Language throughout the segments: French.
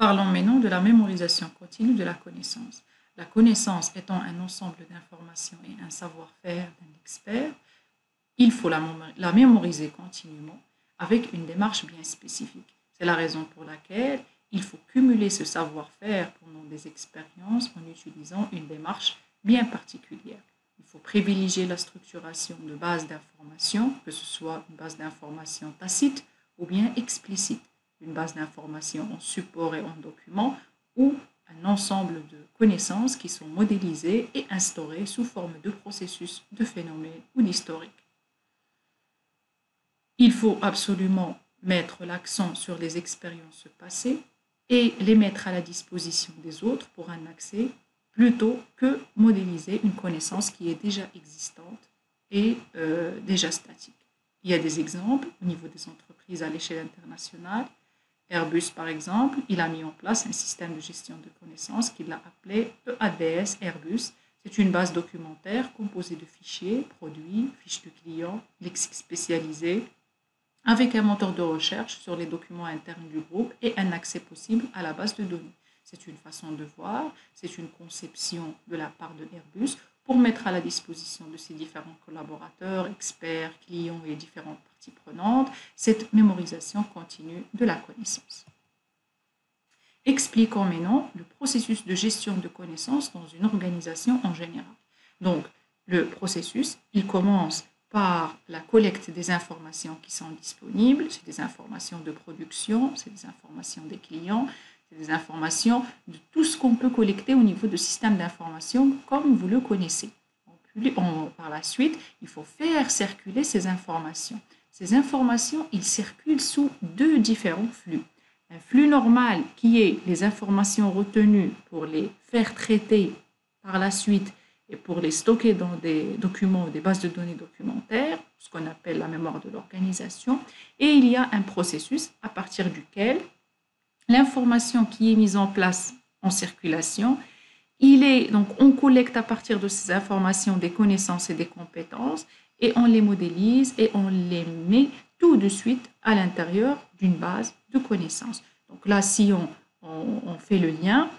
Parlons maintenant de la mémorisation continue de la connaissance. La connaissance étant un ensemble d'informations et un savoir-faire d'un expert, il faut la mémoriser continuellement avec une démarche bien spécifique. C'est la raison pour laquelle il faut cumuler ce savoir-faire pendant des expériences en utilisant une démarche bien particulière. Il faut privilégier la structuration de bases d'informations, que ce soit une base d'informations tacite ou bien explicite, une base d'informations en support et en document, ou un ensemble de connaissances qui sont modélisées et instaurées sous forme de processus, de phénomènes ou d'historiques. Il faut absolument mettre l'accent sur les expériences passées et les mettre à la disposition des autres pour un accès plutôt que modéliser une connaissance qui est déjà existante et déjà statique. Il y a des exemples au niveau des entreprises à l'échelle internationale. Airbus, par exemple, il a mis en place un système de gestion de connaissances qu'il a appelé EADS Airbus. C'est une base documentaire composée de fichiers, produits, fiches de clients, lexique spécialisé, avec un moteur de recherche sur les documents internes du groupe et un accès possible à la base de données. C'est une façon de voir, c'est une conception de la part de Airbus pour mettre à la disposition de ses différents collaborateurs, experts, clients et différentes parties prenantes cette mémorisation continue de la connaissance. Expliquons maintenant le processus de gestion de connaissances dans une organisation en général. Donc, le processus, il commence par la collecte des informations qui sont disponibles, c'est des informations de production, c'est des informations des clients, c'est des informations de tout ce qu'on peut collecter au niveau de système d'information comme vous le connaissez. Par la suite, il faut faire circuler ces informations. Ces informations, ils circulent sous deux différents flux. Un flux normal qui est les informations retenues pour les faire traiter par la suite et pour les stocker dans des documents ou des bases de données documentaires, ce qu'on appelle la mémoire de l'organisation. Et il y a un processus à partir duquel l'information qui est mise en place en circulation, donc on collecte à partir de ces informations des connaissances et des compétences et on les modélise et on les met tout de suite à l'intérieur d'une base de connaissances. Donc là, si on fait le lien,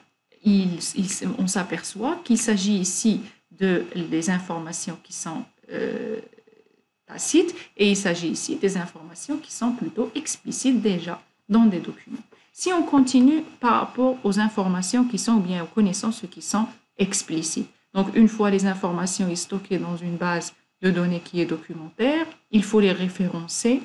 on s'aperçoit qu'il s'agit ici des informations qui sont tacites et il s'agit ici des informations qui sont plutôt explicites déjà dans des documents. Si on continue par rapport aux informations qui sont, ou bien aux connaissances qui sont explicites. Donc, une fois les informations stockées dans une base de données qui est documentaire, il faut les référencer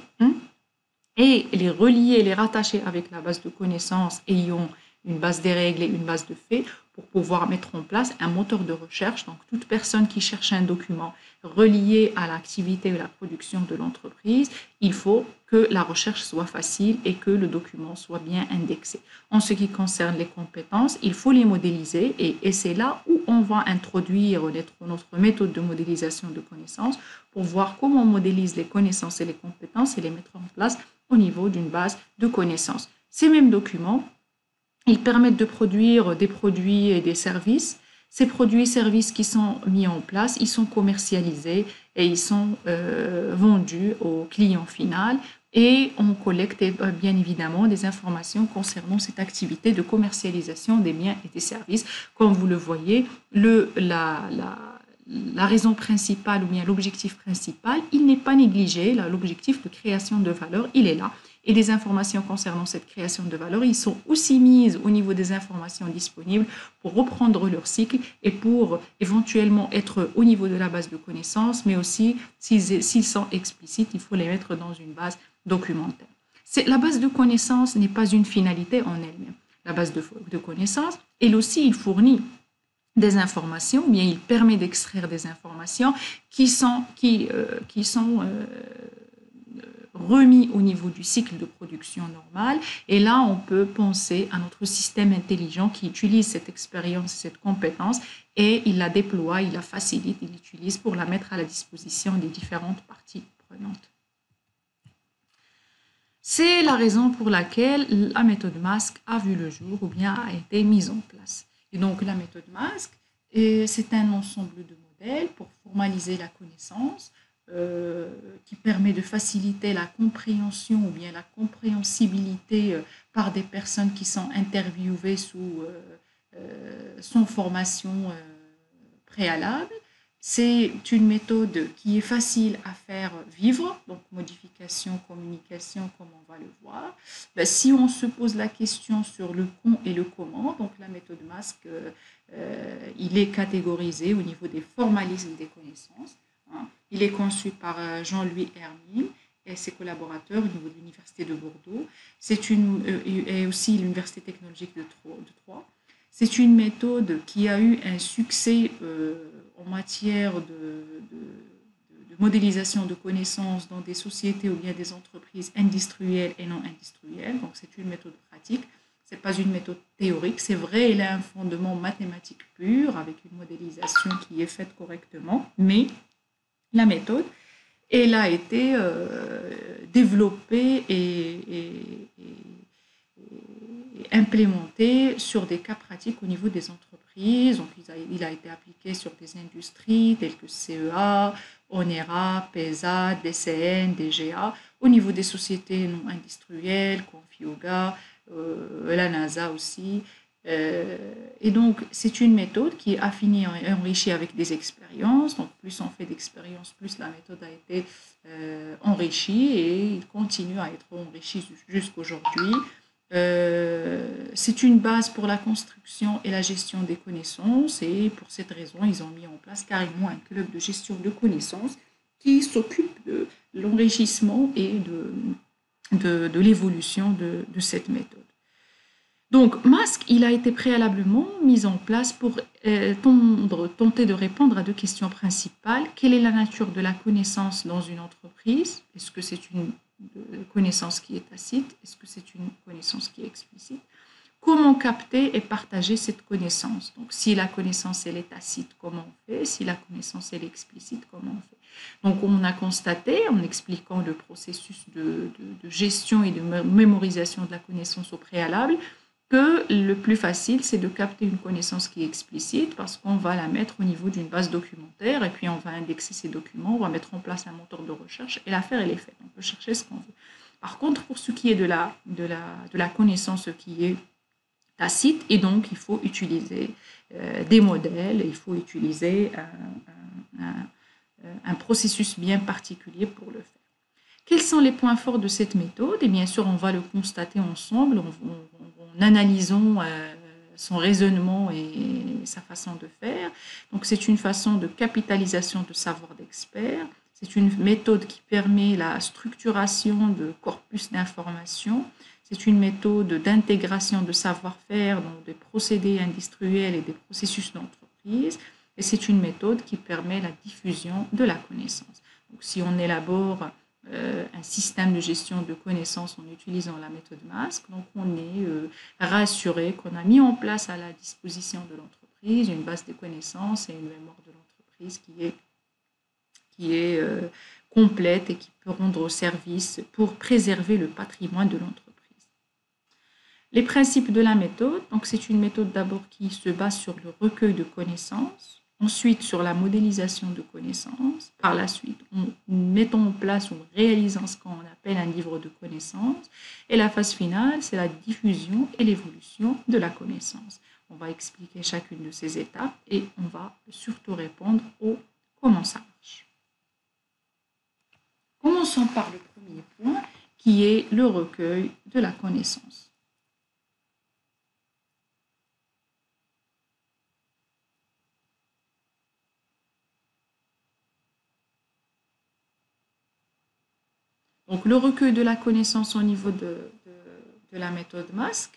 et les relier, les rattacher avec la base de connaissances ayant une base des règles et une base de faits pour pouvoir mettre en place un moteur de recherche. Donc, toute personne qui cherche un document relié à l'activité ou la production de l'entreprise, il faut que la recherche soit facile et que le document soit bien indexé. En ce qui concerne les compétences, il faut les modéliser et c'est là où on va introduire notre méthode de modélisation de connaissances pour voir comment on modélise les connaissances et les compétences et les mettre en place au niveau d'une base de connaissances. Ces mêmes documents, ils permettent de produire des produits et des services. Ces produits et services qui sont mis en place, ils sont commercialisés et ils sont vendus au client final et on collecte bien évidemment des informations concernant cette activité de commercialisation des biens et des services. Comme vous le voyez, la raison principale ou bien l'objectif principal, il n'est pas négligé. L'objectif de création de valeur, il est là. Et les informations concernant cette création de valeur, ils sont aussi mises au niveau des informations disponibles pour reprendre leur cycle et pour éventuellement être au niveau de la base de connaissances, mais aussi s'ils sont explicites, il faut les mettre dans une base documentaire. La base de connaissances n'est pas une finalité en elle-même. La base de connaissances, elle aussi, il fournit des informations, ou bien il permet d'extraire des informations qui sont remis au niveau du cycle de production normal. Et là, on peut penser à notre système intelligent qui utilise cette expérience, cette compétence, et il la déploie, il la facilite, il l'utilise pour la mettre à la disposition des différentes parties prenantes. C'est la raison pour laquelle la méthode MASC a vu le jour ou bien a été mise en place. Et donc, la méthode MASC, c'est un ensemble de modèles pour formaliser la connaissance, qui permet de faciliter la compréhension ou bien la compréhensibilité par des personnes qui sont interviewées sans formation préalable. C'est une méthode qui est facile à faire vivre, donc modification, communication, comme on va le voir. Ben, si on se pose la question sur le quand et le comment, donc la méthode MASC, il est catégorisé au niveau des formalismes des connaissances. Hein. Il est conçu par Jean-Louis Hermine et ses collaborateurs au niveau de l'Université de Bordeaux. Et aussi l'Université technologique de Troyes. C'est une méthode qui a eu un succès en matière de modélisation de connaissances dans des sociétés ou bien des entreprises industrielles et non industrielles. Donc, c'est une méthode pratique. Ce n'est pas une méthode théorique. C'est vrai, elle a un fondement mathématique pur avec une modélisation qui est faite correctement, mais la méthode, elle a été développée et implémentée sur des cas pratiques au niveau des entreprises. Donc, il a été appliqué sur des industries telles que CEA, ONERA, PESA, DCN, DGA, au niveau des sociétés non industrielles, Confioga, la NASA aussi. Et donc, c'est une méthode qui est affinée et enrichie avec des expériences. Donc, plus on fait d'expériences, plus la méthode a été enrichie et il continue à être enrichie jusqu'aujourd'hui. C'est une base pour la construction et la gestion des connaissances et pour cette raison, ils ont mis en place carrément un club de gestion de connaissances qui s'occupe de l'enrichissement et de l'évolution de cette méthode. Donc, MASC, il a été préalablement mis en place pour tenter de répondre à deux questions principales. Quelle est la nature de la connaissance dans une entreprise? Est-ce que c'est une connaissance qui est tacite? Est-ce que c'est une connaissance qui est explicite? Comment capter et partager cette connaissance? Donc, si la connaissance elle est tacite, comment on fait? Si la connaissance elle est explicite, comment on fait? Donc, on a constaté, en expliquant le processus de gestion et de mémorisation de la connaissance au préalable, que le plus facile, c'est de capter une connaissance qui est explicite parce qu'on va la mettre au niveau d'une base documentaire et puis on va indexer ces documents, on va mettre en place un moteur de recherche et l'affaire, elle est faite. On peut chercher ce qu'on veut. Par contre, pour ce qui est de la connaissance qui est tacite, et donc il faut utiliser des modèles, il faut utiliser un processus bien particulier pour le faire. Quels sont les points forts de cette méthode? Et bien sûr, on va le constater ensemble en analysant son raisonnement et sa façon de faire. Donc, c'est une façon de capitalisation de savoir d'expert. C'est une méthode qui permet la structuration de corpus d'informations. C'est une méthode d'intégration de savoir-faire dans des procédés industriels et des processus d'entreprise. Et c'est une méthode qui permet la diffusion de la connaissance. Donc, si on élabore un système de gestion de connaissances en utilisant la méthode MASC. Donc, on est rassuré qu'on a mis en place à la disposition de l'entreprise une base de connaissances et une mémoire de l'entreprise qui est complète et qui peut rendre service pour préserver le patrimoine de l'entreprise. Les principes de la méthode, donc c'est une méthode d'abord qui se base sur le recueil de connaissances, ensuite sur la modélisation de connaissances, par la suite en mettant en place ou en réalisant ce qu'on appelle un livre de connaissances, et la phase finale, c'est la diffusion et l'évolution de la connaissance. On va expliquer chacune de ces étapes et on va surtout répondre au comment ça marche. Commençons par le premier point qui est le recueil de la connaissance. Donc, le recueil de la connaissance au niveau de la méthode MASC,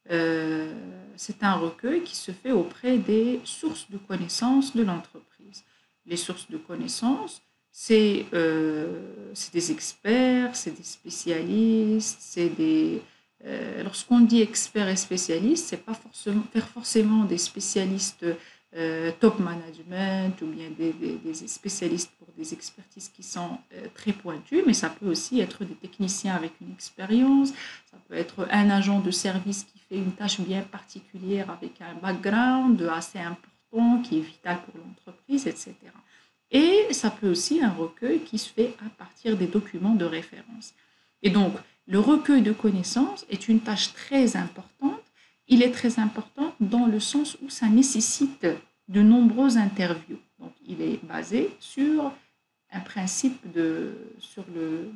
c'est un recueil qui se fait auprès des sources de connaissances de l'entreprise. Les sources de connaissances, c'est des experts, c'est des spécialistes, lorsqu'on dit experts et spécialistes, c'est pas forcément des spécialistes top management ou bien des spécialistes pour des expertises qui sont très pointues, mais ça peut aussi être des techniciens avec une expérience, ça peut être un agent de service qui fait une tâche bien particulière avec un background assez important qui est vital pour l'entreprise, etc. Et ça peut aussi un recueil qui se fait à partir des documents de référence. Et donc, le recueil de connaissances est une tâche très importante. Il est très important dans le sens où ça nécessite de nombreuses interviews. Donc, il est basé sur un principe sur le,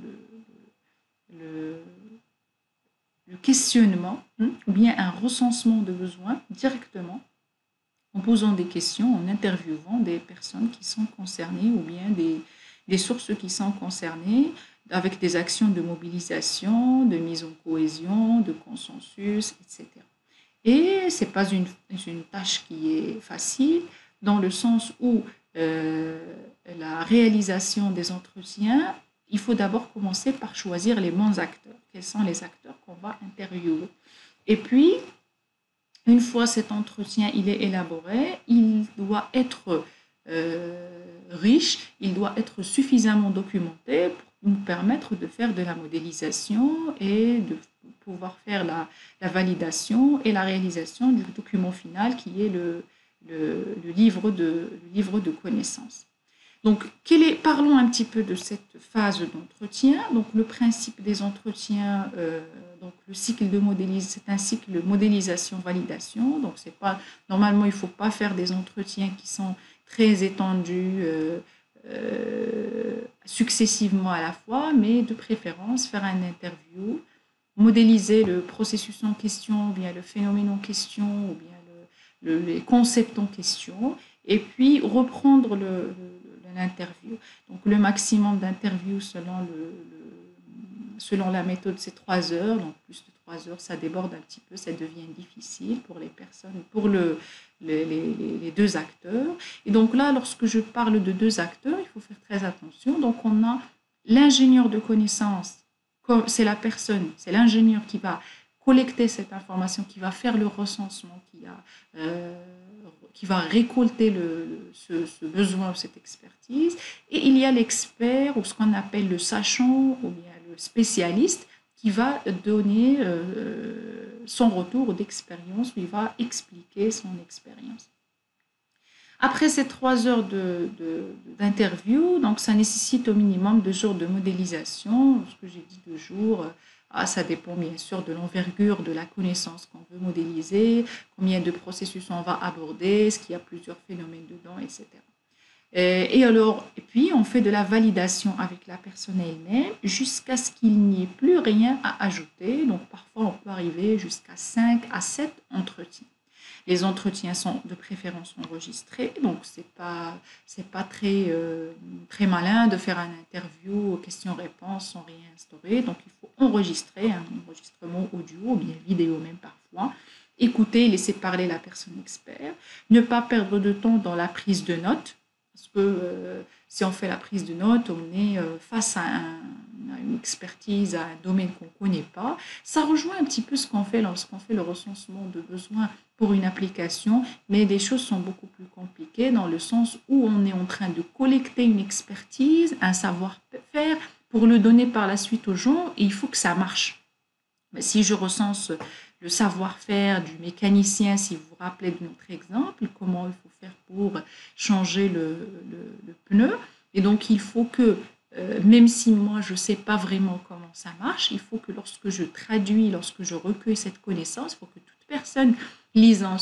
le questionnement, ou bien un recensement de besoins directement en posant des questions, en interviewant des personnes qui sont concernées ou bien des sources qui sont concernées avec des actions de mobilisation, de mise en cohésion, de consensus, etc. Et ce n'est pas une tâche qui est facile dans le sens où la réalisation des entretiens, il faut d'abord commencer par choisir les bons acteurs. Quels sont les acteurs qu'on va interviewer? Et puis, une fois cet entretien il est élaboré, il doit être riche, il doit être suffisamment documenté pour nous permettre de faire de la modélisation et de pouvoir faire la validation et la réalisation du document final qui est le livre de connaissances. Donc, parlons un petit peu de cette phase d'entretien. Donc, le principe des entretiens, donc le cycle de modélisation, c'est un cycle de modélisation-validation. Donc, c'est pas, normalement, il ne faut pas faire des entretiens qui sont très étendus successivement à la fois, mais de préférence faire un interview, modéliser le processus en question, ou bien le phénomène en question, ou bien les concepts en question, et puis reprendre l'interview. Donc, le maximum d'interviews selon la méthode, c'est 3 heures. Donc, plus de 3 heures, ça déborde un petit peu, ça devient difficile pour les personnes, pour les deux acteurs. Et donc là, lorsque je parle de deux acteurs, il faut faire très attention. Donc, on a l'ingénieur de connaissances, c'est la personne, c'est l'ingénieur qui va collecter cette information, qui va faire le recensement, qui va récolter ce besoin ou cette expertise. Et il y a l'expert, ou ce qu'on appelle le sachant, ou bien le spécialiste, qui va donner son retour d'expérience, où il va expliquer son expérience. Après ces 3 heures d'interview, donc ça nécessite au minimum 2 jours de modélisation. Ce que j'ai dit 2 jours, ça dépend bien sûr de l'envergure de la connaissance qu'on veut modéliser, combien de processus on va aborder, est-ce qu'il y a plusieurs phénomènes dedans, etc. Et puis on fait de la validation avec la personne elle-même jusqu'à ce qu'il n'y ait plus rien à ajouter. Donc parfois on peut arriver jusqu'à 5 à 7 entretiens. Les entretiens sont de préférence enregistrés, donc c'est pas très malin de faire un interview questions-réponses sans rien instaurer. Donc il faut enregistrer un enregistrement audio ou bien vidéo même parfois. Écouter, laisser parler la personne expert. Ne pas perdre de temps dans la prise de notes, parce que si on fait la prise de notes, on est face à une expertise, à un domaine qu'on ne connaît pas. Ça rejoint un petit peu ce qu'on fait lorsqu'on fait le recensement de besoins pour une application, mais les choses sont beaucoup plus compliquées dans le sens où on est en train de collecter une expertise, un savoir-faire pour le donner par la suite aux gens, et il faut que ça marche. Mais si je recense le savoir-faire du mécanicien, si vous vous rappelez de notre exemple, comment il faut faire pour changer le pneu, et donc il faut que même si moi je ne sais pas vraiment comment ça marche, il faut que lorsque je traduis, lorsque je recueille cette connaissance, il faut que toute personne lisant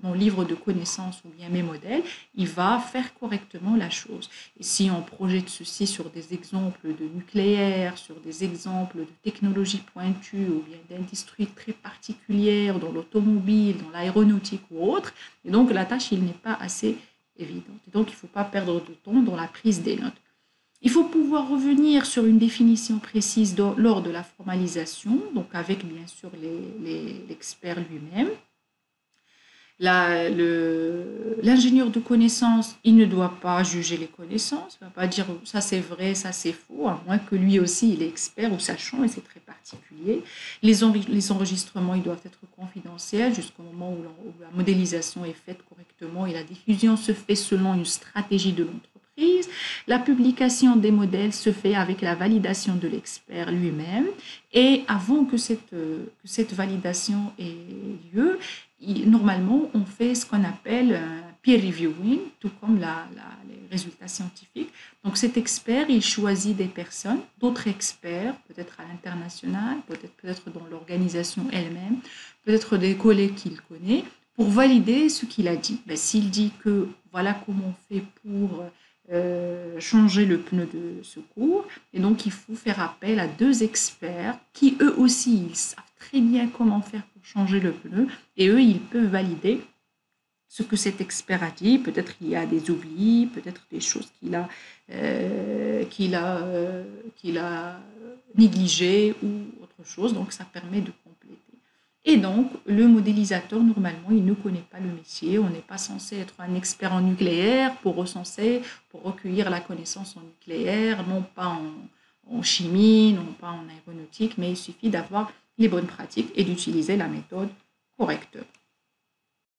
mon livre de connaissances ou bien mes modèles, il va faire correctement la chose. Et si on projette ceci sur des exemples de nucléaire, sur des exemples de technologies pointues ou bien d'industries très particulières dans l'automobile, dans l'aéronautique ou autre, et donc la tâche il n'est pas assez évidente. Et donc il ne faut pas perdre de temps dans la prise des notes. Il faut pouvoir revenir sur une définition précise lors de la formalisation, donc avec bien sûr l'expert lui-même. L'ingénieur de connaissances, il ne doit pas juger les connaissances, il ne va pas dire ça c'est vrai, ça c'est faux, à moins que lui aussi il est expert ou sachant, et c'est très particulier. Les enregistrements, ils doivent être confidentiels jusqu'au moment où la modélisation est faite correctement et la diffusion se fait selon une stratégie de l'entreprise. La publication des modèles se fait avec la validation de l'expert lui-même, et avant que cette validation ait lieu, normalement, on fait ce qu'on appelle un peer reviewing, tout comme résultat scientifique. Donc cet expert, il choisit des personnes, d'autres experts, peut-être à l'international, peut-être dans l'organisation elle-même, peut-être des collègues qu'il connaît, pour valider ce qu'il a dit. Ben, s'il dit que voilà comment on fait pour changer le pneu de secours, et donc il faut faire appel à deux experts qui eux aussi, ils savent très bien comment faire pour changer le pneu, et eux, ils peuvent valider ce que cet expert a dit. Peut-être il y a des oublis, peut-être des choses qu'il a négligées ou autre chose. Donc, ça permet de compléter. Et donc, le modélisateur, normalement, il ne connaît pas le métier. On n'est pas censé être un expert en nucléaire pour recenser, pour recueillir la connaissance en nucléaire, non pas en chimie, non pas en aéronautique, mais il suffit d'avoir les bonnes pratiques et d'utiliser la méthode correctement.